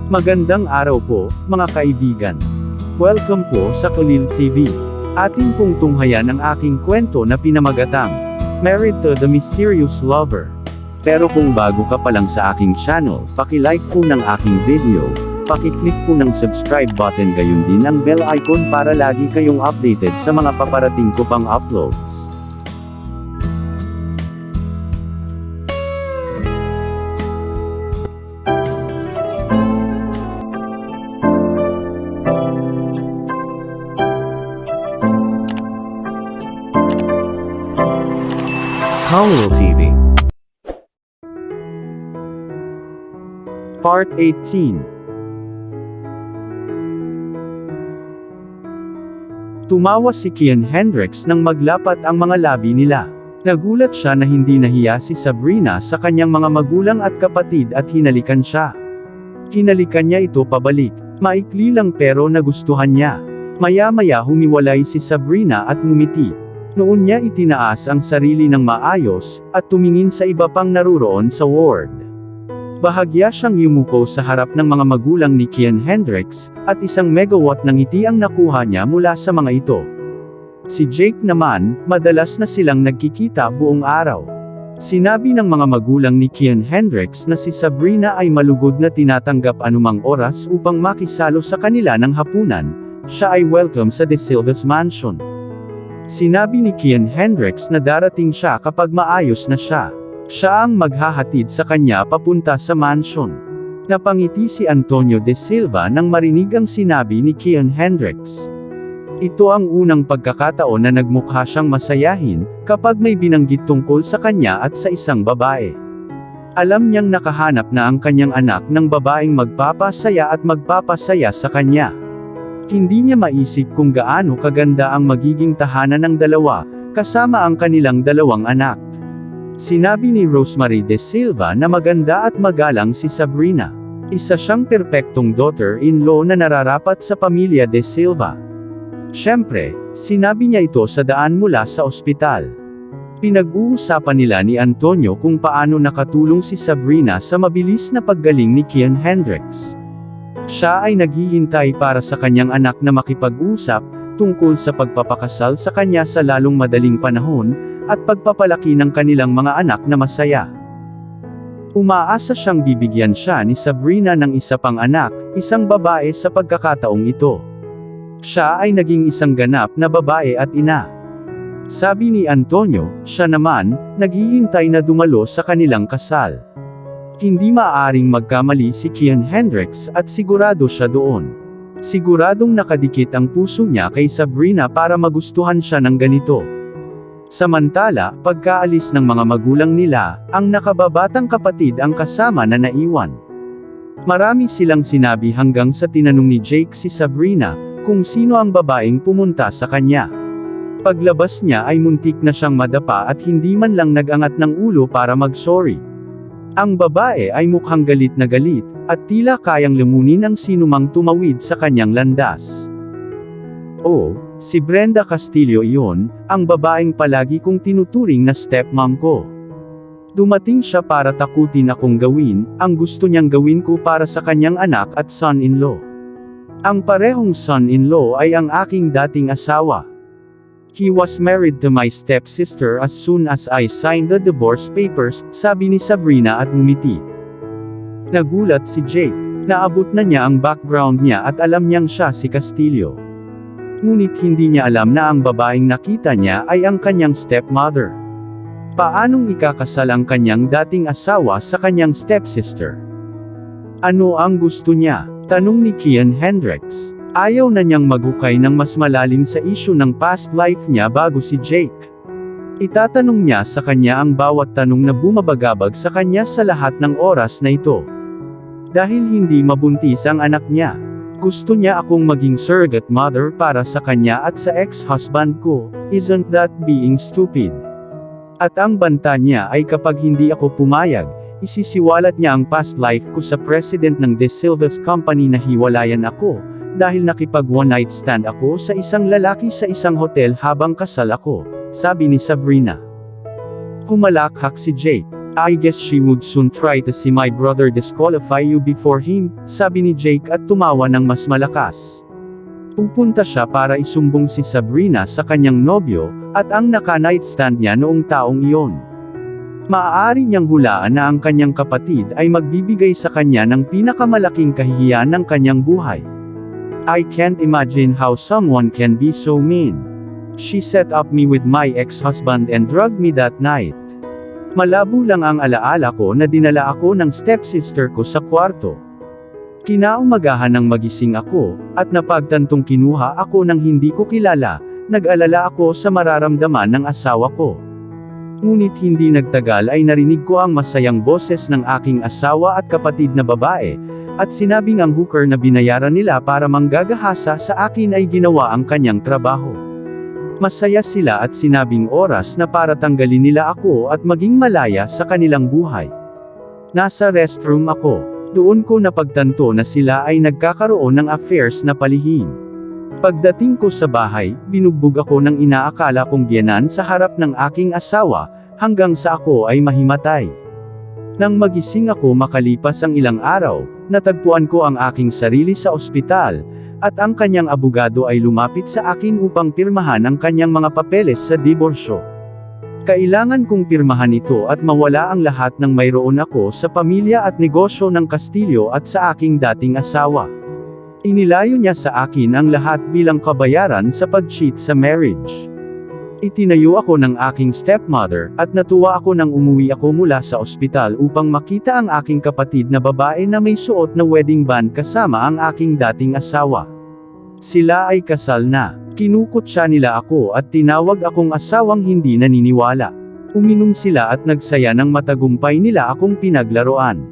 Magandang araw po, mga kaibigan. Welcome po sa Kulil TV. Atin pong tunghayan ang aking kwento na pinamagatang Married to the Mysterious Lover. Pero kung bago ka pa lang sa aking channel, paki-like po ng aking video, paki-click po ng subscribe button gayon din ang bell icon para lagi kayong updated sa mga paparating ko pang uploads. Kulil TV. Part 18. Tumawa si Kian Hendricks nang maglapat ang mga labi nila. Nagulat siya na hindi nahiya si Sabrina sa kanyang mga magulang at kapatid at hinalikan siya. Hinalikan niya ito pabalik. Maikli lang pero nagustuhan niya. Maya-maya humiwalay si Sabrina at ngumiti. Noon niya itinaas ang sarili ng maayos, at tumingin sa iba pang naruroon sa ward. Bahagya siyang yumuko sa harap ng mga magulang ni Kian Hendricks, at isang megawatt ng ngiti ang nakuha niya mula sa mga ito. Si Jake naman, madalas na silang nagkikita buong araw. Sinabi ng mga magulang ni Kian Hendricks na si Sabrina ay malugod na tinatanggap anumang oras upang makisalo sa kanila ng hapunan. Siya ay welcome sa De Silva's mansion. Sinabi ni Kian Hendricks na darating siya kapag maayos na siya. Siya ang maghahatid sa kanya papunta sa mansion. Napangiti si Antonio De Silva nang marinig ang sinabi ni Kian Hendricks. Ito ang unang pagkakataon na nagmukha siyang masayahin, kapag may binanggit tungkol sa kanya at sa isang babae. Alam niyang nakahanap na ang kanyang anak ng babaeng magpapasaya at magpapasaya sa kanya. Hindi niya maisip kung gaano kaganda ang magiging tahanan ng dalawa, kasama ang kanilang dalawang anak. Sinabi ni Rosemary De Silva na maganda at magalang si Sabrina. Isa siyang perpektong daughter-in-law na nararapat sa pamilya De Silva. Siyempre, sinabi niya ito sa daan mula sa ospital. Pinag-uusapan nila ni Antonio kung paano nakatulong si Sabrina sa mabilis na paggaling ni Kian Hendricks. Siya ay naghihintay para sa kanyang anak na makipag-usap, tungkol sa pagpapakasal sa kanya sa lalong madaling panahon, at pagpapalaki ng kanilang mga anak na masaya. Umaasa siyang bibigyan siya ni Sabrina ng isa pang anak, isang babae sa pagkakataong ito. Siya ay naging isang ganap na babae at ina. Sabi ni Antonio, siya naman, naghihintay na dumalo sa kanilang kasal. Hindi maaaring magkamali si Kian Hendricks at sigurado siya doon. Siguradong nakadikit ang puso niya kay Sabrina para magustuhan siya ng ganito. Samantala, pagkaalis ng mga magulang nila, ang nakababatang kapatid ang kasama na naiwan. Marami silang sinabi hanggang sa tinanong ni Jake si Sabrina, kung sino ang babaeng pumunta sa kanya. Paglabas niya ay muntik na siyang madapa at hindi man lang nagangat ng ulo para mag-sorry. Ang babae ay mukhang galit na galit, at tila kayang lamunin ang sinumang tumawid sa kanyang landas. Oh, si Brenda Castillo iyon, ang babaeng palagi kong tinuturing na stepmom ko. Dumating siya para takutin akong gawin, ang gusto niyang gawin ko para sa kanyang anak at son-in-law. Ang parehong son-in-law ay ang aking dating asawa. He was married to my stepsister as soon as I signed the divorce papers, sabi ni Sabrina at ngumiti. Nagulat si Jake. Naabot na niya ang background niya at alam niyang siya si Castillo. Ngunit hindi niya alam na ang babaeng nakita niya ay ang kanyang stepmother. Paanong ikakasal ang kanyang dating asawa sa kanyang stepsister? Ano ang gusto niya? Tanong ni Kian Hendricks. Ayaw na niyang maghukay ng mas malalim sa issue ng past life niya bago si Jake. Itatanong niya sa kanya ang bawat tanong na bumabagabag sa kanya sa lahat ng oras na ito. Dahil hindi mabuntis ang anak niya. Gusto niya akong maging surrogate mother para sa kanya at sa ex-husband ko, isn't that being stupid? At ang banta niya ay kapag hindi ako pumayag, isisiwalat niya ang past life ko sa president ng De Silva's company na hiwalayan ako, dahil nakipag one-night stand ako sa isang lalaki sa isang hotel habang kasal ako, sabi ni Sabrina. Humalakhak si Jake. I guess she would soon try to see my brother disqualify you before him, sabi ni Jake at tumawa ng mas malakas. Pupunta siya para isumbong si Sabrina sa kanyang nobyo, at ang naka-nightstand niya noong taong iyon. Maaari niyang hulaan na ang kanyang kapatid ay magbibigay sa kanya ng pinakamalaking kahihiyan ng kanyang buhay. I can't imagine how someone can be so mean. She set up me with my ex-husband and drugged me that night. Malabo lang ang alaala ko na dinala ako ng stepsister ko sa kwarto. Kinaumagahan nang magising ako, at napagtantong kinuha ako ng hindi ko kilala, nag-alala ako sa mararamdaman ng asawa ko. Ngunit hindi nagtagal ay narinig ko ang masayang boses ng aking asawa at kapatid na babae, at sinabing ang hooker na binayaran nila para manggagahasa sa akin ay ginawa ang kanyang trabaho. Masaya sila at sinabing oras na para tanggalin nila ako at maging malaya sa kanilang buhay. Nasa restroom ako. Doon ko napagtanto na sila ay nagkakaroon ng affairs na palihim. Pagdating ko sa bahay, binugbog ako ng inaakala kong biyenan sa harap ng aking asawa, hanggang sa ako ay mahimatay. Nang magising ako makalipas ang ilang araw, natagpuan ko ang aking sarili sa ospital, at ang kanyang abogado ay lumapit sa akin upang pirmahan ang kanyang mga papeles sa diborsyo. Kailangan kong pirmahan ito at mawala ang lahat ng mayroon ako sa pamilya at negosyo ng Castillo at sa aking dating asawa. Inilayo niya sa akin ang lahat bilang kabayaran sa pag-cheat sa marriage. Itinayo ako ng aking stepmother, at natuwa ako nang umuwi ako mula sa ospital upang makita ang aking kapatid na babae na may suot na wedding band kasama ang aking dating asawa. Sila ay kasal na. Kinukutya nila ako at tinawag akong asawang hindi naniniwala. Uminom sila at nagsaya ng matagumpay nila akong pinaglaruan.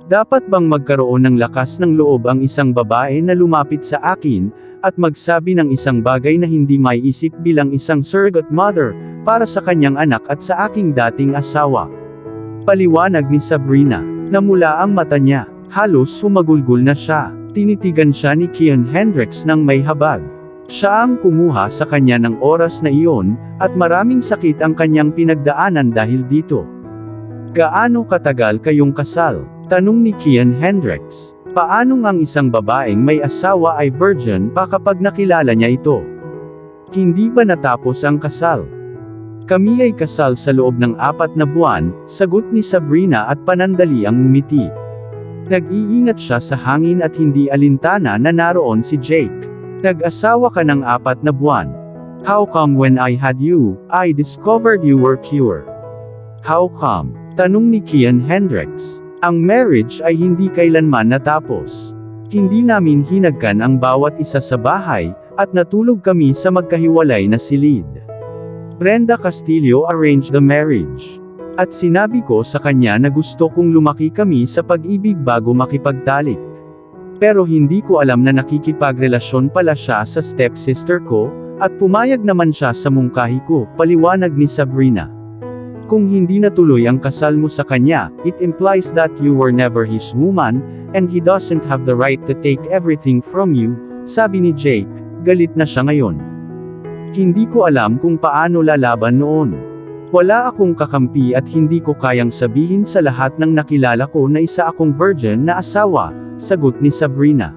Dapat bang magkaroon ng lakas ng loob ang isang babae na lumapit sa akin, at magsabi ng isang bagay na hindi maiisip bilang isang surrogate mother, para sa kanyang anak at sa aking dating asawa? Paliwanag ni Sabrina. Namula ang mata niya. Halos humagulgol na siya. Tinitigan siya ni Kian Hendricks ng may habag. Siya ang kumuha sa kanya ng oras na iyon, at maraming sakit ang kanyang pinagdaanan dahil dito. Gaano katagal kayong kasal? Tanong ni Kian Hendricks. Paanong ang isang babaeng may asawa ay virgin pa kapag nakilala niya ito? Hindi ba natapos ang kasal? Kami ay kasal sa loob ng 4 na buwan, sagot ni Sabrina at panandali ang ngumiti. Nag-iingat siya sa hangin at hindi alintana na naroon si Jake. Nag-asawa ka ng 4 na buwan. How come when I had you, I discovered you were pure? How come? Tanong ni Kian Hendricks. Ang marriage ay hindi kailanman natapos. Hindi namin hinagkan ang bawat isa sa bahay, at natulog kami sa magkahiwalay na silid. Brenda Castillo arranged the marriage. At sinabi ko sa kanya na gusto kong lumaki kami sa pag-ibig bago makipagtalik. Pero hindi ko alam na nakikipagrelasyon pala siya sa stepsister ko, at pumayag naman siya sa mungkahi ko, paliwanag ni Sabrina. Kung hindi natuloy ang kasal mo sa kanya, it implies that you were never his woman, and he doesn't have the right to take everything from you, sabi ni Jake. Galit na siya ngayon. Hindi ko alam kung paano lalaban noon. Wala akong kakampi at hindi ko kayang sabihin sa lahat ng nakilala ko na isa akong virgin na asawa, sagot ni Sabrina.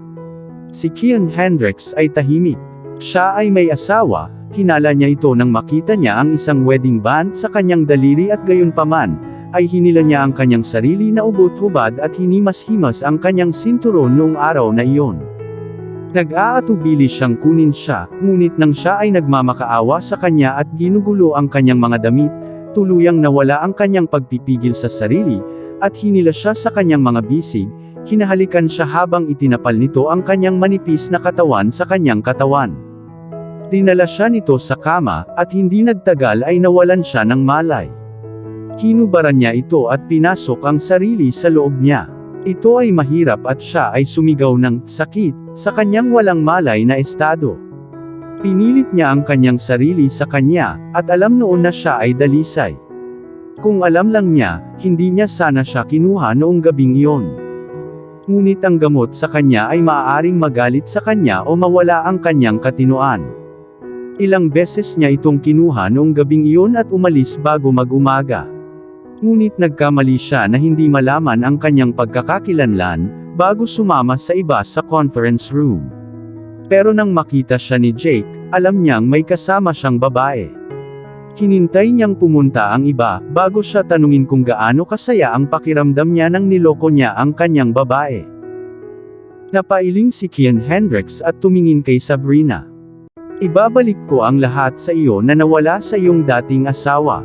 Si Kian Hendricks ay tahimik. Siya ay may asawa, hinala niya ito nang makita niya ang isang wedding band sa kanyang daliri at gayunpaman, ay hinila niya ang kanyang sarili na ubot-hubad at hinimas-himas ang kanyang sinturon noong araw na iyon. Nag-aatubili siyang kunin siya, ngunit nang siya ay nagmamakaawa sa kanya at ginugulo ang kanyang mga damit, tuluyang nawala ang kanyang pagpipigil sa sarili, at hinila siya sa kanyang mga bisig, hinahalikan siya habang itinapal nito ang kanyang manipis na katawan sa kanyang katawan. Dinala siya nito sa kama, at hindi nagtagal ay nawalan siya ng malay. Hinubaran niya ito at pinasok ang sarili sa loob niya. Ito ay mahirap at siya ay sumigaw ng sakit sa kanyang walang malay na estado. Pinilit niya ang kanyang sarili sa kanya, at alam noon na siya ay dalisay. Kung alam lang niya, hindi niya sana siya kinuha noong gabing iyon. Ngunit ang gamot sa kanya ay maaaring magalit sa kanya o mawala ang kanyang katinoan. Ilang beses niya itong kinuha noong gabing iyon at umalis bago mag-umaga. Ngunit nagkamali siya na hindi malaman ang kanyang pagkakakilanlan, bago sumama sa iba sa conference room. Pero nang makita siya ni Jake, alam niyang may kasama siyang babae. Hinintay niyang pumunta ang iba, bago siya tanungin kung gaano kasaya ang pakiramdam niya nang niloko niya ang kanyang babae. Napailing si Kian Hendricks at tumingin kay Sabrina. Ibabalik ko ang lahat sa iyo na nawala sa iyong dating asawa.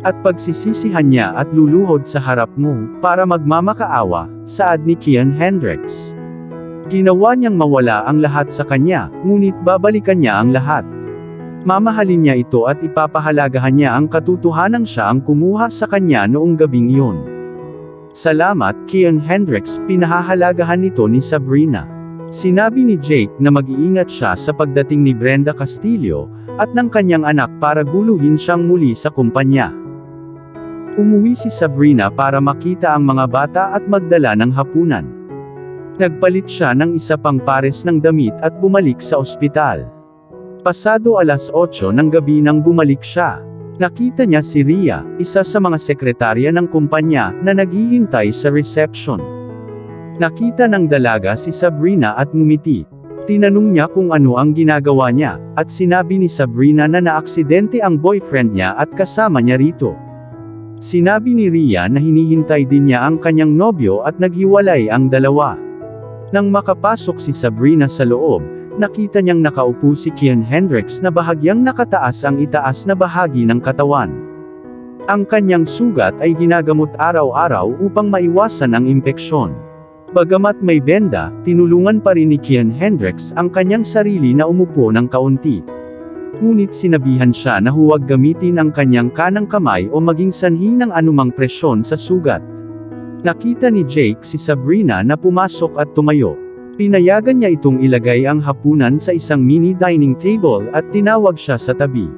At pagsisisihan niya at luluhod sa harap mo, para magmamakaawa, saad ni Kian Hendricks. Ginawa niyang mawala ang lahat sa kanya, ngunit babalikan niya ang lahat. Mamahalin niya ito at ipapahalagahan niya ang katotohanang siya ang kumuha sa kanya noong gabing iyon. Salamat, Kian Hendricks, pinahahalagahan ito ni Sabrina. Sinabi ni Jake na mag-iingat siya sa pagdating ni Brenda Castillo, at ng kanyang anak para guluhin siyang muli sa kumpanya. Umuwi si Sabrina para makita ang mga bata at magdala ng hapunan. Nagpalit siya ng isa pang pares ng damit at bumalik sa ospital. Pasado alas 8 ng gabi nang bumalik siya. Nakita niya si Rhea, isa sa mga sekretarya ng kumpanya, na naghihintay sa reception. Nakita ng dalaga si Sabrina at ngumiti. Tinanong niya kung ano ang ginagawa niya, at sinabi ni Sabrina na naaksidente ang boyfriend niya at kasama niya rito. Sinabi ni Rhea na hinihintay din niya ang kanyang nobyo at naghiwalay ang dalawa. Nang makapasok si Sabrina sa loob, nakita niyang nakaupo si Kian Hendricks na bahagyang nakataas ang itaas na bahagi ng katawan. Ang kanyang sugat ay ginagamot araw-araw upang maiwasan ang impeksyon. Bagamat may benda, tinulungan pa rin ni Kian Hendricks ang kanyang sarili na umupo ng kaunti. Ngunit sinabihan siya na huwag gamitin ang kanyang kanang kamay o maging sanhi ng anumang presyon sa sugat. Nakita ni Jake si Sabrina na pumasok at tumayo. Pinayagan niya itong ilagay ang hapunan sa isang mini dining table at tinawag siya sa tabi.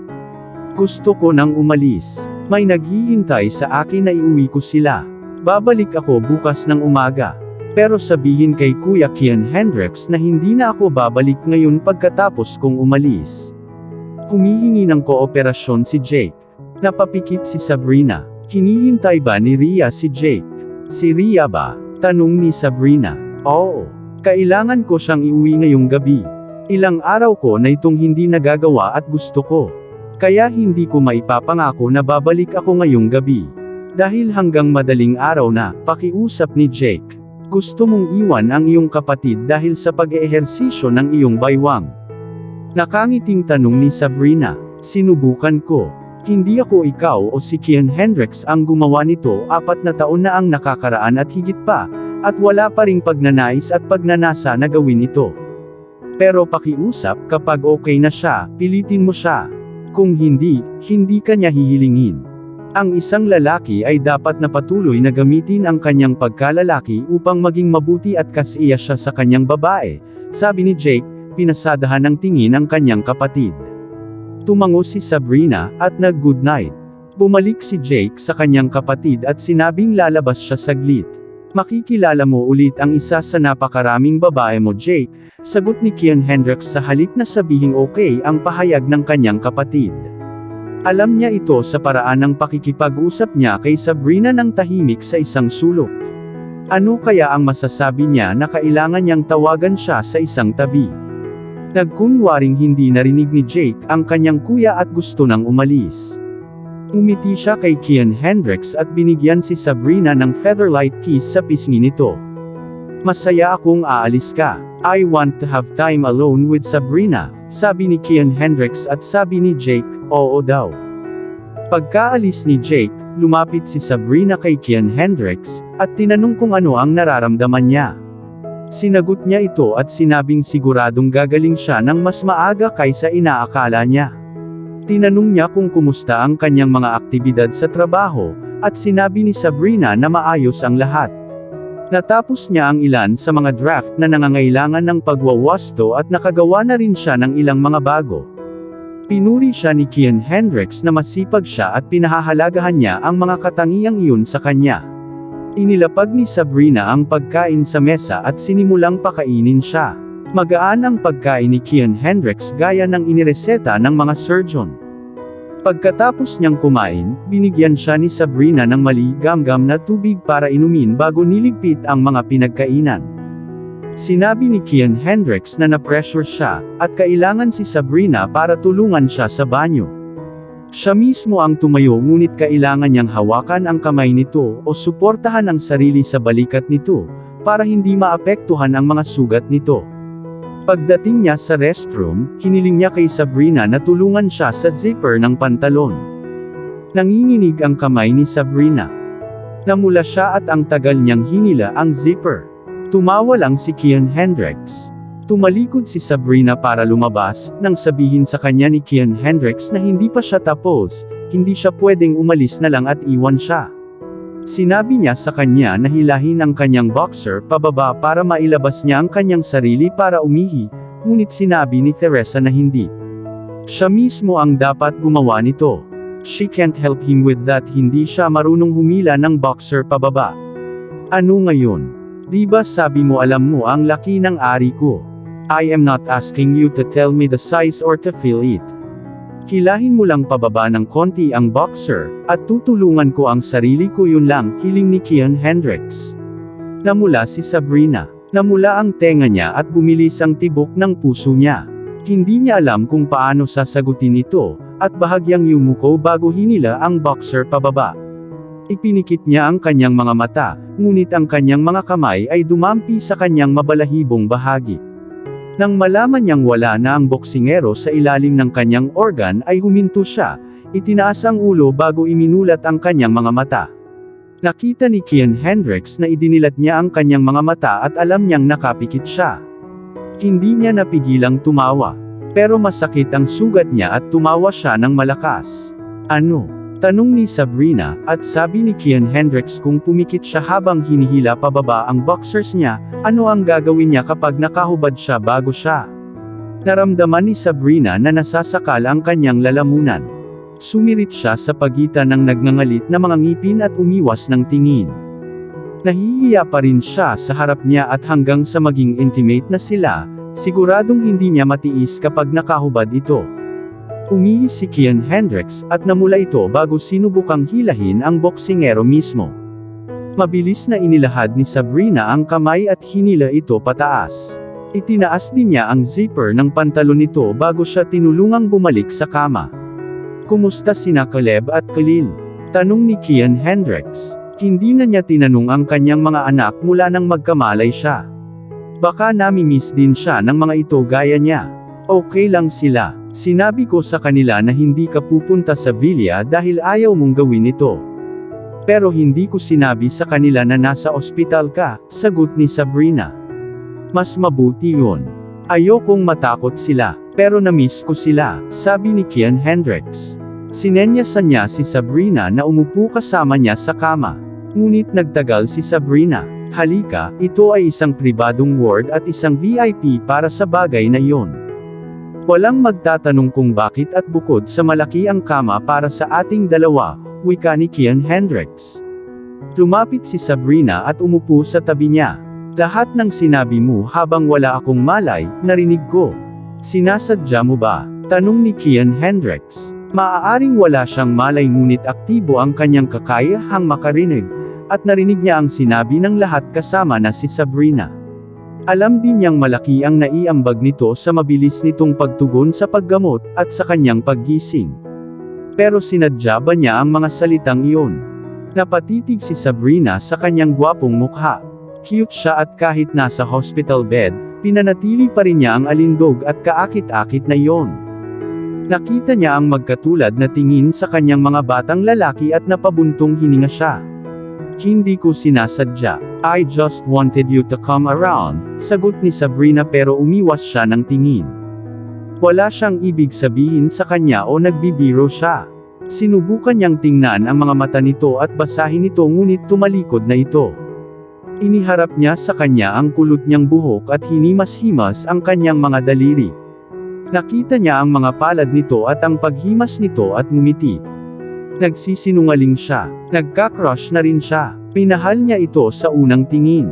Gusto ko nang umalis. May naghihintay sa akin na iuwi ko sila. Babalik ako bukas ng umaga. Pero sabihin kay Kuya Kian Hendricks na hindi na ako babalik ngayon pagkatapos kong umalis. Humihingi ng kooperasyon si Jake. Napapikit si Sabrina. Hinihintay ba ni Rhea si Jake? Si Rhea ba? Tanong ni Sabrina. Oo. Kailangan ko siyang iuwi ngayong gabi. Ilang araw ko na itong hindi nagagawa at gusto ko. Kaya hindi ko maipapangako na babalik ako ngayong gabi. Dahil hanggang madaling araw na, pakiusap ni Jake. Gusto mong iwan ang iyong kapatid dahil sa pag-eehersisyo ng iyong baywang. Nakangiting tanong ni Sabrina. Sinubukan ko. Hindi ako ikaw o si Kian Hendricks ang gumawa nito, 4 na taon na ang nakakaraan at higit pa. At wala pa ring pagnanais at pagnanasa na gawin ito. Pero pakiusap, kapag okay na siya, pilitin mo siya. Kung hindi, hindi ka niya hihilingin. Ang isang lalaki ay dapat na patuloy na gamitin ang kanyang pagkalalaki upang maging mabuti at kasiya siya sa kanyang babae, sabi ni Jake, pinasadahan ng tingin ang kanyang kapatid. Tumango si Sabrina, at nag-good night. Bumalik si Jake sa kanyang kapatid at sinabing lalabas siya saglit. Makikilala mo ulit ang isa sa napakaraming babae mo, Jake, sagot ni Kian Hendricks sa halip na sabihing okay ang pahayag ng kanyang kapatid. Alam niya ito sa paraan ng pakikipag-usap niya kay Sabrina ng tahimik sa isang sulok. Ano kaya ang masasabi niya na kailangan niyang tawagan siya sa isang tabi? Nagkunwaring hindi narinig ni Jake ang kanyang kuya at gusto nang umalis. Umiti siya kay Kian Hendricks at binigyan si Sabrina ng featherlight kiss sa pisngi nito. Masaya akong aalis ka. I want to have time alone with Sabrina, sabi ni Kian Hendricks at sabi ni Jake, oo daw. Pagkaalis ni Jake, lumapit si Sabrina kay Kian Hendricks, at tinanong kung ano ang nararamdaman niya. Sinagot niya ito at sinabing siguradong gagaling siya ng mas maaga kaysa inaakala niya. Tinanong niya kung kumusta ang kanyang mga aktibidad sa trabaho, at sinabi ni Sabrina na maayos ang lahat. Natapos niya ang ilan sa mga draft na nangangailangan ng pagwawasto at nakagawa na rin siya ng ilang mga bago. Pinuri siya ni Kian Hendricks na masipag siya at pinahahalagahan niya ang mga katangiang iyon sa kanya. Inilapag ni Sabrina ang pagkain sa mesa at sinimulang pakainin siya. Magaan ang pagkain ni Kian Hendricks gaya ng inireseta ng mga surgeon. Pagkatapos niyang kumain, binigyan siya ni Sabrina ng mali-gamgam na tubig para inumin bago niligpit ang mga pinagkainan. Sinabi ni Kian Hendricks na na-pressure siya, at kailangan si Sabrina para tulungan siya sa banyo. Siya mismo ang tumayo ngunit kailangan niyang hawakan ang kamay nito o suportahan ang sarili sa balikat nito, para hindi maapektuhan ang mga sugat nito. Pagdating niya sa restroom, hiniling niya kay Sabrina na tulungan siya sa zipper ng pantalon. Nanginginig ang kamay ni Sabrina. Namula siya at ang tagal niyang hinila ang zipper. Tumawa lang si Kian Hendricks. Tumalikod si Sabrina para lumabas, nang sabihin sa kanya ni Kian Hendricks na hindi pa siya tapos, hindi siya pwedeng umalis na lang at iwan siya. Sinabi niya sa kanya na hilahin ang kanyang boxer pababa para mailabas niya ang kanyang sarili para umihi, ngunit sinabi ni Teresa na hindi. Siya mismo ang dapat gumawa nito. She can't help him with that, hindi siya marunong humila ng boxer pababa. Ano ngayon? Di ba sabi mo alam mo ang laki ng ari ko? I am not asking you to tell me the size or to feel it. Hilahin mo lang pababa ng konti ang boxer, at tutulungan ko ang sarili ko, yun lang, hiling ni Kian Hendricks. Namula si Sabrina. Namula ang tenga niya at bumilis ang tibok ng puso niya. Hindi niya alam kung paano sasagutin ito, at bahagyang yumuko bago hinila ang boxer pababa. Ipinikit niya ang kanyang mga mata, ngunit ang kanyang mga kamay ay dumampi sa kanyang mabalahibong bahagi. Nang malaman niyang wala na ang boksingero sa ilalim ng kanyang organ ay huminto siya, itinaas ang ulo bago iminulat ang kanyang mga mata. Nakita ni Kian Hendricks na idinilat niya ang kanyang mga mata at alam niyang nakapikit siya. Hindi niya napigilang tumawa. Pero masakit ang sugat niya at tumawa siya ng malakas. Ano? Tanong ni Sabrina, at sabi ni Kian Hendricks kung pumikit siya habang hinihila pababa ang boxers niya, ano ang gagawin niya kapag nakahubad siya bago siya? Naramdaman ni Sabrina na nasasakal ang kanyang lalamunan. Sumirit siya sa pagitan ng nagngangalit na mga ngipin at umiwas ng tingin. Nahihiya pa rin siya sa harap niya at hanggang sa maging intimate na sila, siguradong hindi niya matiis kapag nakahubad ito. Umihi si Kian Hendricks, at namula ito bago sinubukang hilahin ang boksingero mismo. Mabilis na inilahad ni Sabrina ang kamay at hinila ito pataas. Itinaas din niya ang zipper ng pantalon nito bago siya tinulungang bumalik sa kama. Kumusta sina Caleb at Khalil? Tanong ni Kian Hendricks. Hindi na niya tinanong ang kanyang mga anak mula nang magkamalay siya. Baka nami-miss din siya ng mga ito gaya niya. Okay lang sila. Sinabi ko sa kanila na hindi ka pupunta sa villa dahil ayaw mong gawin ito. Pero hindi ko sinabi sa kanila na nasa ospital ka, sagot ni Sabrina. Mas mabuti yun. Ayokong matakot sila, pero na-miss ko sila, sabi ni Kian Hendricks. Sinenyasan niya si Sabrina na umupo kasama niya sa kama. Ngunit nagtagal si Sabrina. Halika, ito ay isang pribadong ward at isang VIP para sa bagay na iyon. Walang magtatanong kung bakit at bukod sa malaki ang kama para sa ating dalawa, wika ni Kian Hendricks. Lumapit si Sabrina at umupo sa tabi niya. Lahat ng sinabi mo habang wala akong malay, narinig ko. Sinasadya mo ba? Tanong ni Kian Hendricks. Maaaring wala siyang malay ngunit aktibo ang kanyang kakayahang makarinig, at narinig niya ang sinabi ng lahat kasama na si Sabrina. Alam din niyang malaki ang naiambag nito sa mabilis nitong pagtugon sa paggamot, at sa kanyang paggising. Pero sinadya ba niya ang mga salitang iyon? Napatitig si Sabrina sa kanyang gwapong mukha. Cute siya at kahit nasa hospital bed, pinanatili pa rin niya ang alindog at kaakit-akit na iyon. Nakita niya ang magkatulad na tingin sa kanyang mga batang lalaki at napabuntong hininga siya. Hindi ko sinasadya. I just wanted you to come around, sagot ni Sabrina pero umiwas siya ng tingin. Wala siyang ibig sabihin sa kanya o nagbibiro siya. Sinubukan niyang tingnan ang mga mata nito at basahin ito ngunit tumalikod na ito. Iniharap niya sa kanya ang kulot niyang buhok at hinimas-himas ang kanyang mga daliri. Nakita niya ang mga palad nito at ang paghimas nito at ngumiti. Nagsisinungaling siya. Nagka-crush na rin siya. Pinahal niya ito sa unang tingin.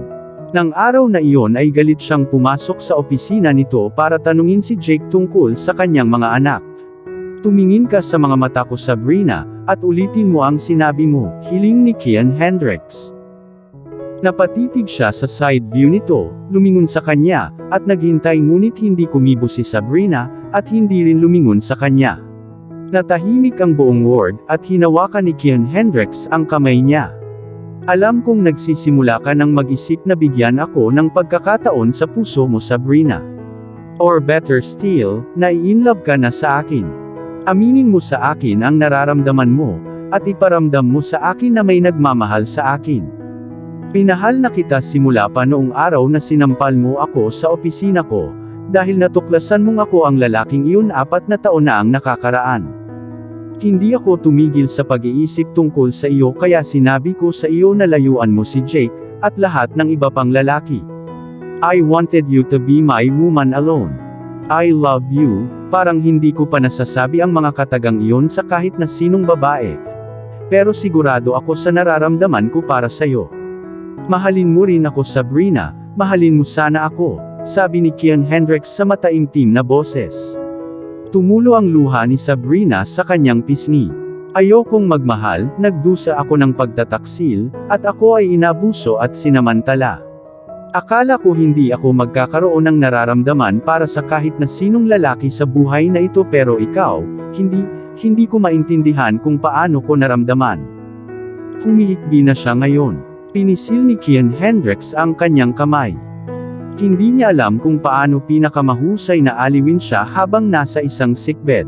Nang araw na iyon ay galit siyang pumasok sa opisina nito para tanungin si Jake tungkol sa kanyang mga anak. Tumingin ka sa mga mata ko, Sabrina, at ulitin mo ang sinabi mo, hiling ni Kian Hendricks. Napatitig siya sa side view nito, lumingon sa kanya, at naghintay ngunit hindi kumibo si Sabrina, at hindi rin lumingon sa kanya. Natahimik ang buong ward, at hinawakan ni Kian Hendricks ang kamay niya. Alam kong nagsisimula ka ng mag-isip na bigyan ako ng pagkakataon sa puso mo, Sabrina. Or better still, nai-inlove ka na sa akin. Aminin mo sa akin ang nararamdaman mo, at iparamdam mo sa akin na may nagmamahal sa akin. Pinahal na kita simula pa noong araw na sinampal mo ako sa opisina ko, dahil natuklasan mong ako ang lalaking iyon 4 na taon na ang nakakaraan. Hindi ako tumigil sa pag-iisip tungkol sa iyo kaya sinabi ko sa iyo na layuan mo si Jake, at lahat ng iba pang lalaki. I wanted you to be my woman alone. I love you. Parang hindi ko pa nasasabi ang mga katagang iyon sa kahit na sinong babae. Pero sigurado ako sa nararamdaman ko para sa'yo. Mahalin mo rin ako, Sabrina, mahalin mo sana ako, sabi ni Kian Hendricks sa mataimtim na boses. Tumulo ang luha ni Sabrina sa kanyang pisngi. Ayokong magmahal, nagdusa ako ng pagtataksil, at ako ay inabuso at sinamantala. Akala ko hindi ako magkakaroon ng nararamdaman para sa kahit na sinong lalaki sa buhay na ito pero ikaw, hindi ko maintindihan kung paano ko naramdaman. Humihikbi na siya ngayon. Pinisil ni Kian Hendricks ang kanyang kamay. Hindi niya alam kung paano pinakamahusay na aliwin siya habang nasa isang sickbed.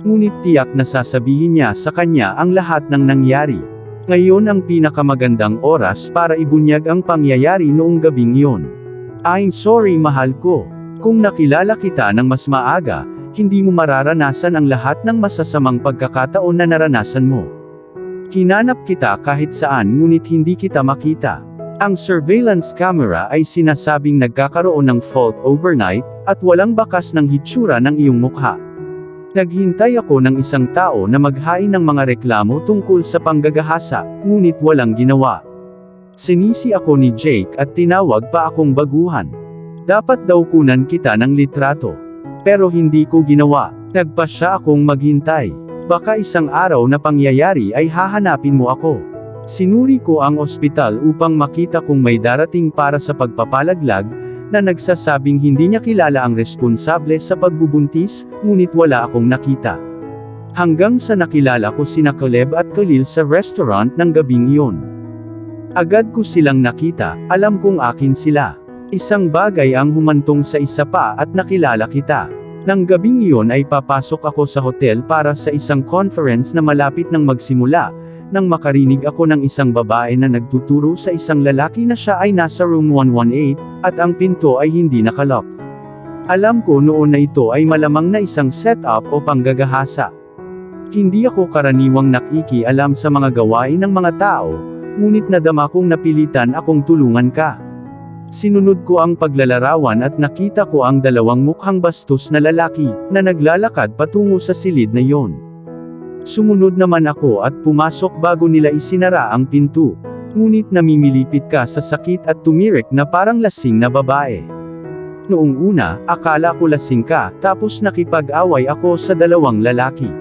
Ngunit tiyak na sasabihin niya sa kanya ang lahat ng nangyari. Ngayon ang pinakamagandang oras para ibunyag ang pangyayari noong gabing iyon. I'm sorry, mahal ko. Kung nakilala kita ng mas maaga, hindi mo mararanasan ang lahat ng masasamang pagkakataon na naranasan mo. Hinanap kita kahit saan ngunit hindi kita makita. Ang surveillance camera ay sinasabing nagkakaroon ng fault overnight, at walang bakas ng hitsura ng iyong mukha. Naghintay ako ng isang tao na maghain ng mga reklamo tungkol sa panggagahasa, ngunit walang ginawa. Sinisi ako ni Jake at tinawag pa akong baguhan. Dapat daw kunan kita ng litrato. Pero hindi ko ginawa. Nagpasya akong maghintay. Baka isang araw na pangyayari ay hahanapin mo ako. Sinuri ko ang ospital upang makita kung may darating para sa pagpapalaglag, na nagsasabing hindi niya kilala ang responsable sa pagbubuntis, ngunit wala akong nakita. Hanggang sa nakilala ko sina Caleb at Khalil sa restaurant ng gabing iyon. Agad ko silang nakita, alam kong akin sila. Isang bagay ang humantong sa isa pa at nakilala kita. Nang gabing iyon ay papasok ako sa hotel para sa isang conference na malapit nang magsimula, nang makarinig ako ng isang babae na nagtuturo sa isang lalaki na siya ay nasa room 118, at ang pinto ay hindi nakalock. Alam ko noon na ito ay malamang na isang setup o panggagahasa. Hindi ako karaniwang nakikialam sa mga gawain ng mga tao, ngunit nadama kong napilitan akong tulungan ka. Sinunod ko ang paglalarawan at nakita ko ang 2 mukhang bastos na lalaki, na naglalakad patungo sa silid na iyon. Sumunod naman ako at pumasok bago nila isinara ang pinto. Ngunit namimilipit ka sa sakit at tumirik na parang lasing na babae. Noong una, akala ko lasing ka, tapos nakipag-away ako sa 2 lalaki.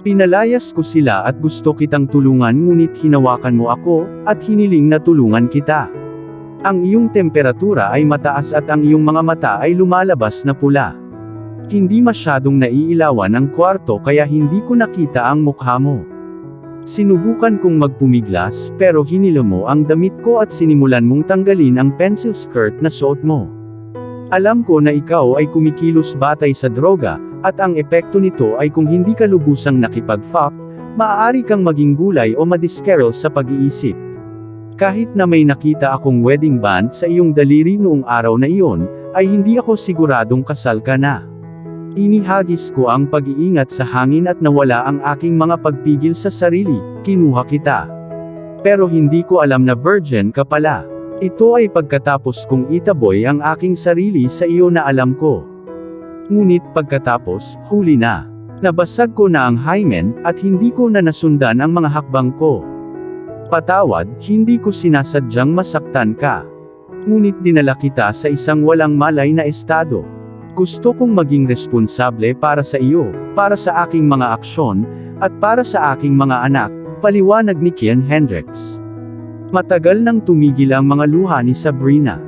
Pinalayas ko sila at gusto kitang tulungan ngunit hinawakan mo ako, at hiniling na tulungan kita. Ang iyong temperatura ay mataas at ang iyong mga mata ay lumalabas na pula. Hindi masyadong naiilawan ang kwarto kaya hindi ko nakita ang mukha mo. Sinubukan kong magpumiglas, pero hinila mo ang damit ko at sinimulan mong tanggalin ang pencil skirt na suot mo. Alam ko na ikaw ay kumikilos batay sa droga, at ang epekto nito ay kung hindi ka lubusang nakipag-fuck, maaari kang maging gulay o madiskerel sa pag-iisip. Kahit na may nakita akong wedding band sa iyong daliri noong araw na iyon, ay hindi ako siguradong kasal ka na. Inihagis ko ang pag-iingat sa hangin at nawala ang aking mga pagpigil sa sarili, kinuha kita. Pero hindi ko alam na virgin ka pala. Ito ay pagkatapos kong itaboy ang aking sarili sa iyo na alam ko. Ngunit pagkatapos, huli na. Nabasag ko na ang hymen, at hindi ko na nasundan ang mga hakbang ko. Patawad, hindi ko sinasadyang masaktan ka. Ngunit dinala kita sa isang walang malay na estado. Gusto kong maging responsable para sa iyo, para sa aking mga aksyon, at para sa aking mga anak, paliwanag ni Kian Hendricks. Matagal nang tumigil ang mga luha ni Sabrina.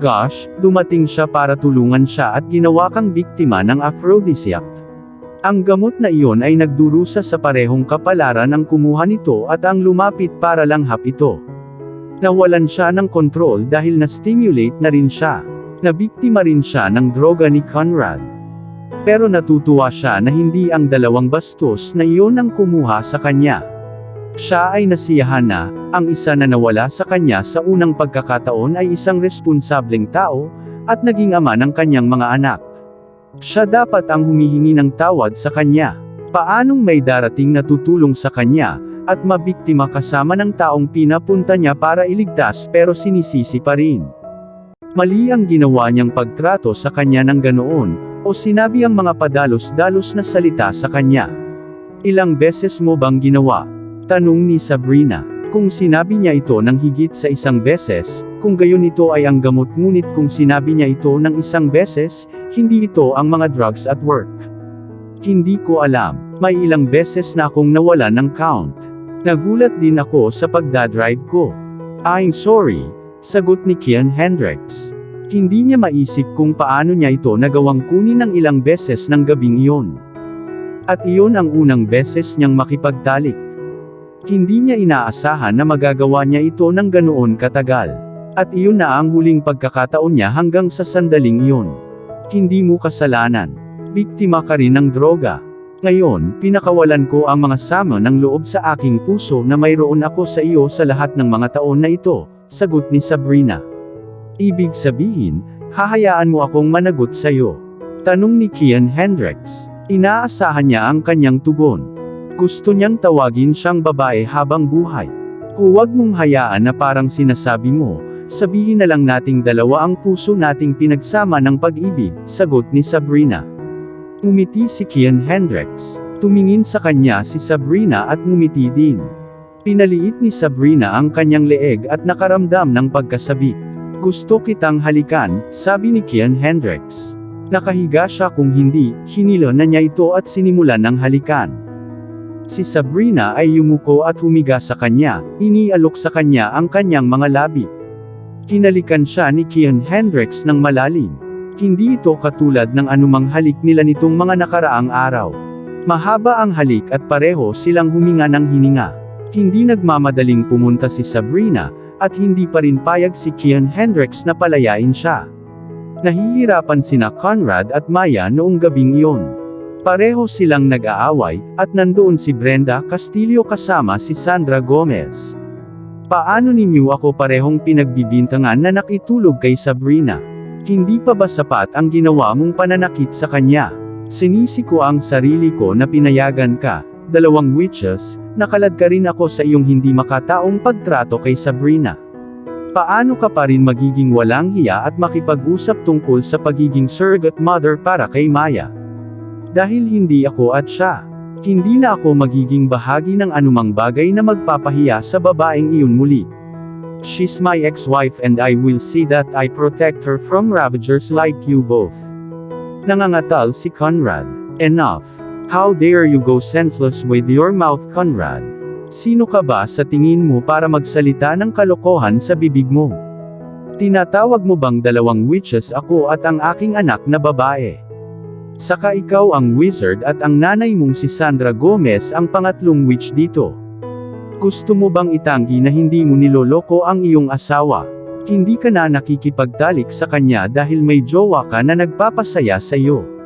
Gosh, dumating siya para tulungan siya at ginawa kang biktima ng aphrodisiac. Ang gamot na iyon ay nagdurusa sa parehong kapalaran ang kumuha nito at ang lumapit para langhap ito. Nawalan siya ng kontrol dahil na-stimulate na rin siya. Nabiktima rin siya ng droga ni Conrad. Pero natutuwa siya na hindi ang dalawang bastos na iyon ang kumuha sa kanya. Siya ay nasiyahan na, ang isa na nawala sa kanya sa unang pagkakataon ay isang responsableng tao, at naging ama ng kanyang mga anak. Siya dapat ang humihingi ng tawad sa kanya. Paanong may darating na tutulong sa kanya, at mabiktima kasama ng taong pinapunta niya para iligtas pero sinisisi pa rin. Mali ang ginawa niyang pagtrato sa kanya ng ganoon, o sinabi ang mga padalos-dalos na salita sa kanya. Ilang beses mo bang ginawa? Tanong ni Sabrina. Kung sinabi niya ito ng higit sa isang beses, kung gayon ito ay ang gamot, ngunit kung sinabi niya ito ng isang beses, hindi ito ang mga drugs at work. Hindi ko alam, may ilang beses na akong nawala ng count. Nagulat din ako sa pagdadrive ko. I'm sorry, sagot ni Kian Hendricks. Hindi niya maisip kung paano niya ito nagawang kunin ng ilang beses ng gabing iyon. At iyon ang unang beses niyang makipagtalik. Hindi niya inaasahan na magagawa niya ito ng ganoon katagal. At iyon na ang huling pagkakataon niya hanggang sa sandaling iyon. Hindi mo kasalanan. Biktima ka rin ng droga. Ngayon, pinakawalan ko ang mga sama ng loob sa aking puso na mayroon ako sa iyo sa lahat ng mga taon na ito, sagot ni Sabrina. Ibig sabihin, hahayaan mo akong managot sa iyo? Tanong ni Kian Hendricks. Inaasahan niya ang kanyang tugon. Gusto niyang tawagin siyang babae habang buhay. Huwag mong hayaan na parang sinasabi mo, sabihin na lang nating dalawa ang puso nating pinagsama ng pag-ibig, sagot ni Sabrina. Umiti si Kian Hendricks. Tumingin sa kanya si Sabrina at ngumiti din. Pinaliit ni Sabrina ang kanyang leeg at nakaramdam ng pagkasabik. Gusto kitang halikan, sabi ni Kian Hendricks. Nakahiga siya, kung hindi, hinila na niya ito at sinimulan ng halikan. Si Sabrina ay yumuko at humiga sa kanya, inialok sa kanya ang kanyang mga labi. Hinalikan siya ni Kian Hendricks ng malalim. Hindi ito katulad ng anumang halik nila nitong mga nakaraang araw. Mahaba ang halik at pareho silang huminga ng hininga. Hindi nagmamadaling pumunta si Sabrina, at hindi pa rin payag si Kian Hendricks na palayain siya. Nahihirapan sina Conrad at Maya noong gabing iyon. Pareho silang nag-aaway, at nandoon si Brenda Castillo kasama si Sandra Gomez. Paano ninyo ako parehong pinagbibintangan na nakitulog kay Sabrina? Hindi pa ba sapat ang ginawa mong pananakit sa kanya? Sinisi ko ang sarili ko na pinayagan ka, dalawang witches, nakalad ka rin ako sa iyong hindi makataong pagtrato kay Sabrina. Paano ka pa rin magiging walang hiya at makipag-usap tungkol sa pagiging surrogate mother para kay Maya? Dahil hindi ako at siya. Hindi na ako magiging bahagi ng anumang bagay na magpapahiya sa babaeng iyon muli. She's my ex-wife and I will see that I protect her from ravagers like you both. Nangangatal si Conrad. Enough. How dare you go senseless with your mouth, Conrad? Sino ka ba sa tingin mo para magsalita ng kalokohan sa bibig mo? Tinatawag mo bang dalawang witches ako at ang aking anak na babae? Saka ikaw ang wizard at ang nanay mong si Sandra Gomez ang pangatlong witch dito. Gusto mo bang itanggi na hindi mo niloloko ang iyong asawa? Hindi ka na nakikipagtalik sa kanya dahil may jowa ka na nagpapasaya sa iyo.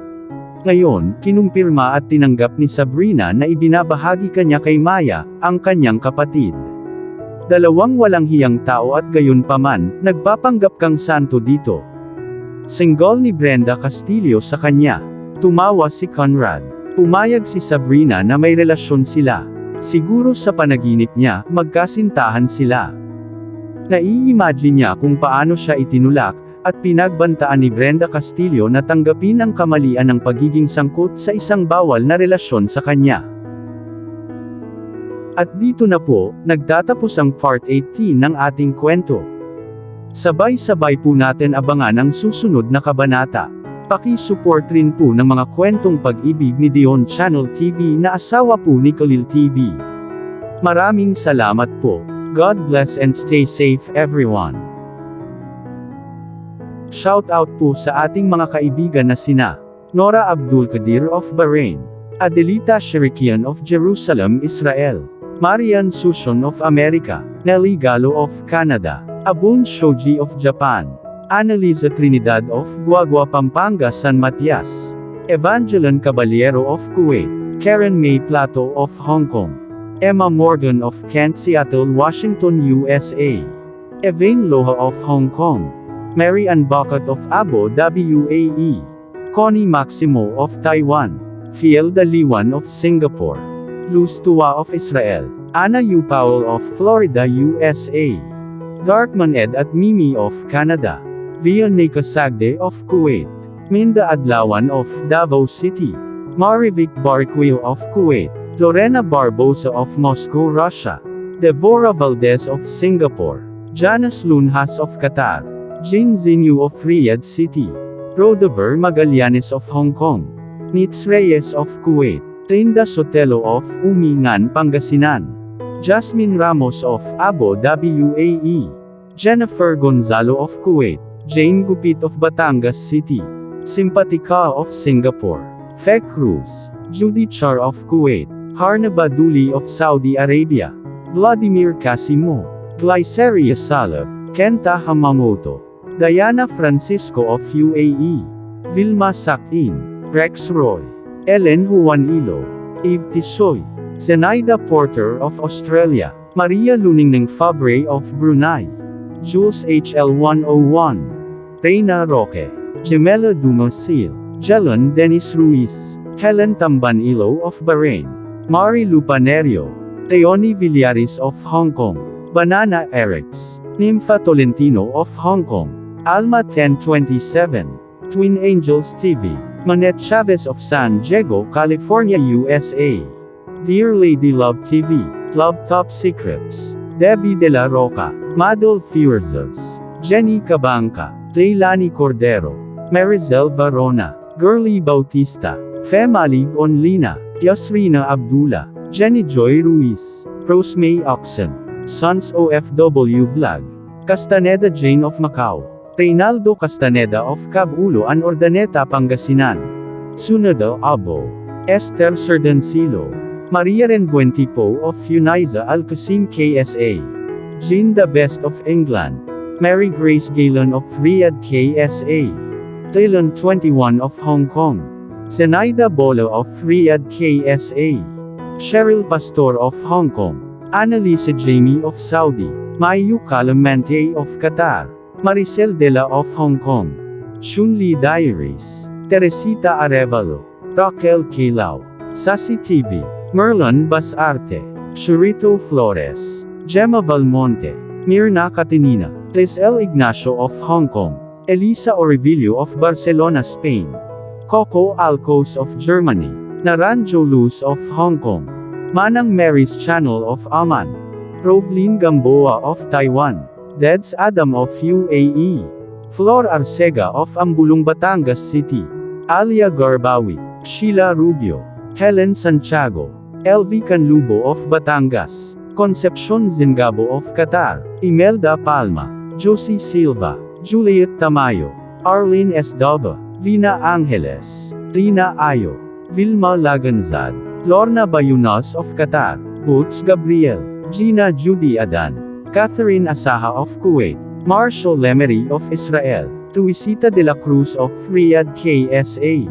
Ngayon, kinumpirma at tinanggap ni Sabrina na ibinabahagi kanya kay Maya, ang kanyang kapatid. Dalawang walang hiyang tao at gayon paman, nagpapanggap kang santo dito. Single ni Brenda Castillo sa kanya. Tumawa si Conrad. Pumayag si Sabrina na may relasyon sila. Siguro sa panaginip niya, magkasintahan sila. Nai-imagine niya kung paano siya itinulak, at pinagbantaan ni Brenda Castillo na tanggapin ang kamalian ng pagiging sangkot sa isang bawal na relasyon sa kanya. At dito na po, nagtatapos ang part 18 ng ating kwento. Sabay-sabay po natin abangan ang susunod na kabanata. Paki-support rin po ng mga kwentong pag-ibig ni Dion Channel TV na asawa po ni Khalil TV. Maraming salamat po. God bless and stay safe everyone. Shout out po sa ating mga kaibigan na sina Nora Abdul Qadir of Bahrain, Adelita Shirikian of Jerusalem, Israel, Marian Sushon of America, Nelly Gallo of Canada, Abun Shoji of Japan, Annalisa Trinidad of Guagua, Pampanga, San Matias, Evangeline Caballero of Kuwait, Karen May Plato of Hong Kong, Emma Morgan of Kent, Seattle, Washington, USA, Evain Loha of Hong Kong, Mary Ann Bacat of Abu Dhabi, UAE, Connie Maximo of Taiwan, Fielda Liwan of Singapore, Luz Tua of Israel, Anna Yu Powell of Florida, USA, Darkman Ed at Mimi of Canada, Vianeka Sagde of Kuwait, Minda Adlawan of Davao City, Marivic Barquio of Kuwait, Lorena Barbosa of Moscow, Russia, Devora Valdez of Singapore, Janice Lunhas of Qatar, Jin Zinyu of Riyadh City, Rodover Magallanes of Hong Kong, Nitz Reyes of Kuwait, Trinda Sotelo of Umingan, Pangasinan, Jasmine Ramos of Abu Dhabi, UAE, Jennifer Gonzalo of Kuwait, Jane Gupit of Batangas City, Simpatica of Singapore, Fek Cruz, Judy Char of Kuwait, Harna Baduli of Saudi Arabia, Vladimir Casimo, Glyceria Salab, Kenta Hamamoto, Diana Francisco of UAE, Vilma Sakin, Rex Roy, Ellen Juanilo, Eve Tisoy, Zenaida Porter of Australia, Maria Luningning Fabre of Brunei, Jules HL101, Reina Roque, Gemela Dumasil, Jelon Dennis Ruiz, Helen Tambanilo of Bahrain, Mari Lupanerio, Teoni Villaris of Hong Kong, Banana Erics, Nympha Tolentino of Hong Kong, Alma 1027, Twin Angels TV, Manette Chavez of San Diego, California, USA, Dear Lady Love TV, Love Top Secrets, Debbie De La Roca, Madel Fuerzas, Jenny Cabanca, Leilani Cordero, Marizel Varona, Girly Bautista, Femalig Onlina, Yasrina Abdullah, Jenny Joy Ruiz, Rosemay Oxen, Sons OFW Vlog, Castaneda Jane of Macau, Reynaldo Castaneda of Cabuloan, Ordaneta, Pangasinan, Sunada Abo, Esther Serdancilo, Maria Renbuentipo of Uniza Alcasim, KSA, Jean the Best of England, Mary Grace Galen of Riyadh, KSA, Taylon 21 of Hong Kong, Zenaida Bolo of Riyadh, KSA, Cheryl Pastor of Hong Kong, Annalisa Jamie of Saudi, Mayu Calamante of Qatar, Maricel Dela of Hong Kong, Shunli Diaries, Teresita Arevalo, Raquel Kilao, Sasi TV, Merlon Basarte, Churito Flores, Gemma Valmonte, Mirna Catinina, Lisel Ignacio of Hong Kong, Elisa Orivilio of Barcelona, Spain, Coco Alcos of Germany, Naranjo Luz of Hong Kong, Manang Mary's Channel of Aman, Rovlin Gamboa of Taiwan, Deds Adam of UAE, Flor Arcega of Ambulong, Batangas City, Alia Garbawi, Sheila Rubio, Helen Santiago, LV Canlubo of Batangas, Concepcion Zingabo of Qatar, Imelda Palma, Josie Silva, Juliet Tamayo, Arlene Esdova, Vina Angeles, Rina Ayo, Vilma Laganzad, Lorna Bayunas of Qatar, Boots Gabriel, Gina Judy Adan, Catherine Asaha of Kuwait, Marshall Lemery of Israel, Tuisita de la Cruz of Riyadh, KSA,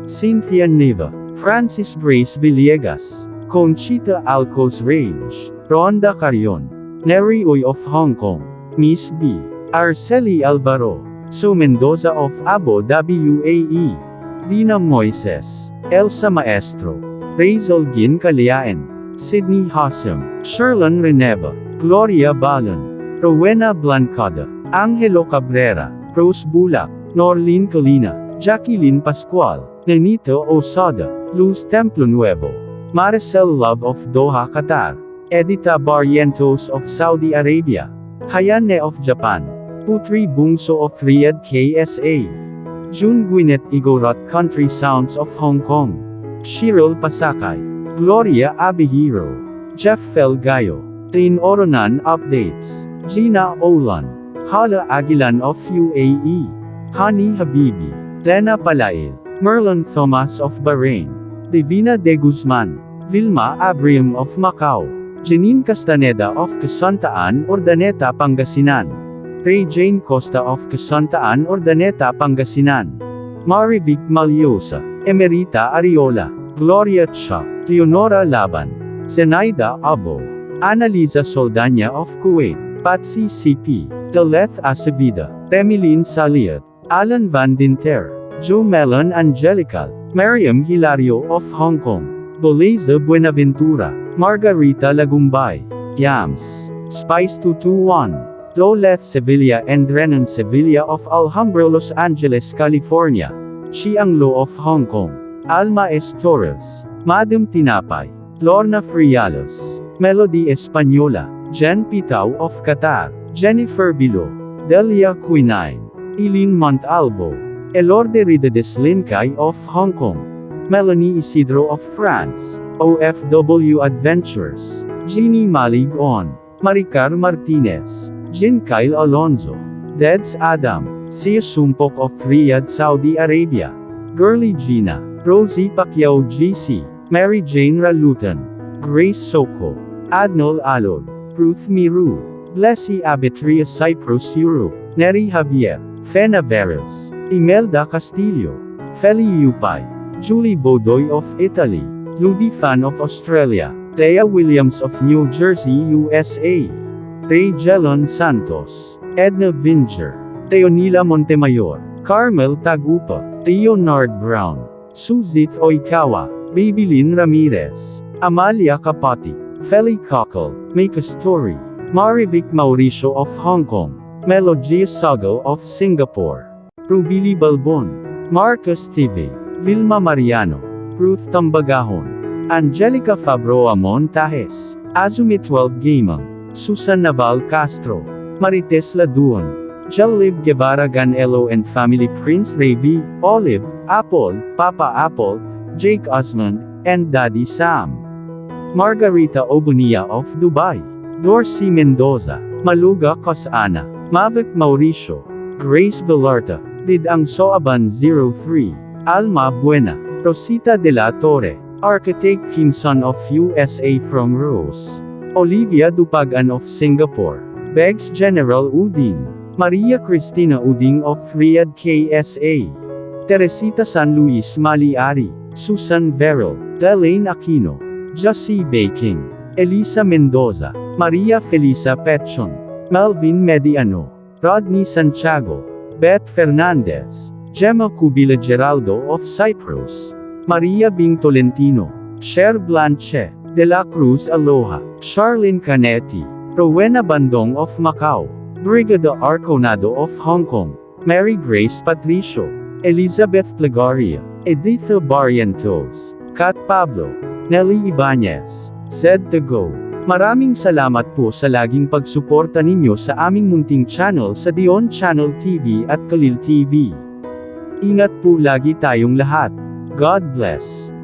Cynthia Neva, Francis Grace Villegas, Conchita Alcos Range, Rhonda Carion, Neri Uy of Hong Kong, Miss B, Arceli Alvaro, Sue Mendoza of Abu Dhabi, UAE, Dina Moises, Elsa Maestro, Razel Gin Kaliaen, Sydney Hassam, Sherlon Reneba, Gloria Balan, Rowena Blancada, Angelo Cabrera, Rose Bulak, Norlene Colina, Jacqueline Pascual, Nenito Osada, Luz Templo Nuevo, Maricel Love of Doha, Qatar, Edita Barrientos of Saudi Arabia, Hayane of Japan, Putri Bungso of Riyadh, KSA, June Gwyneth Igorot Country Sounds of Hong Kong. Shirl Pasakay. Gloria Abihiro. Jeff Felgayo. Tin Oronan Updates. Gina Olan. Hala Aguilan of UAE. Hani Habibi. Lena Palail. Merlon Thomas of Bahrain. Divina de Guzman. Vilma Abrium of Macau. Janine Castaneda of Casantaan, Urdaneta, Pangasinan. Ray Jane Costa of Casantaan, Urdaneta, Pangasinan. Marivic Malyosa. Emerita Ariola. Gloria Cha. Leonora Laban. Zenaida Abo. Annalisa Soldanya of Kuwait. Patsy CP. Deleth Acevida. Remilin Saliat. Alan Van Dinter. Joe Melon Angelical. Mariam Hilario of Hong Kong. Boleza Buenaventura. Margarita Lagumbay. Yams. Spice 221. Loleth Sevilla and Renan Sevilla of Alhambra, Los Angeles, California. Chiang Lo of Hong Kong. Alma S. Torres. Madam Tinapay. Lorna Frialos. Melody Española. Jen Pitao of Qatar. Jennifer Bilo. Delia Quinine. Eileen Montalvo. Elorde Ridedes Lincay of Hong Kong. Melanie Isidro of France. OFW Adventures. Jeannie Malig On. Maricar Martinez. Jin Kyle Alonzo. Deds Adam. Sia Sumpok of Riyadh, Saudi Arabia. Girly Gina. Rosie Pacquiao GC. Mary Jane Ralutan. Grace Soko. Adnol Alod. Ruth Miru. Blessy Abitria Cyprus, Europe. Neri Javier. Fena Veres. Imelda Castillo. Feli Yupay. Julie Bodoy of Italy. Ludi Fan of Australia. Thea Williams of New Jersey, USA. Ray Jelon Santos. Edna Vinger. Teonila Montemayor. Carmel Tagupa. Leonard Brown. Suzith Oikawa. Babylin Ramirez. Amalia Kapati. Feli Cockle. Make a Story. Marivic Mauricio of Hong Kong. Melogia Sago of Singapore. Rubili Balbon. Marcus TV. Vilma Mariano. Ruth Tambagahon. Angelica Fabroa Montajes. Azumi 12 Gamang. Susan Naval Castro. Marites Laduon. Jeliv Guevara Ganelo and Family Prince Ravi, Olive, Apple, Papa Apple, Jake Osmond, and Daddy Sam. Margarita Obunia of Dubai. Dorsey Mendoza. Maluga Cosana. Mavic Mauricio. Grace Villarta. Didang Soaban 03. Alma Buena. Rosita de la Torre. Architect Kim Son of USA from Rose. Olivia Dupagan of Singapore. Begs General Uding. Maria Cristina Uding of Riyadh, KSA. Teresita San Luis Maliari. Susan Verrill. Delaine Aquino. Jussie Baking. Elisa Mendoza. Maria Felisa Petchon. Melvin Mediano. Rodney Santiago. Beth Fernandez. Gemma Cubila Geraldo of Cyprus. Maria Bing Tolentino. Cher Blanche. De la Cruz Aloha. Charlene Canetti. Rowena Bandong of Macau. Brigada Arconado of Hong Kong. Mary Grace Patricio. Elizabeth Plegaria. Editha Barrientos. Kat Pablo. Nelly Ibanez. Zed Tago. Maraming salamat po sa laging pagsuporta ninyo sa aming munting channel sa Dion Channel TV at Kalil TV. Ingat po lagi tayong lahat. God bless.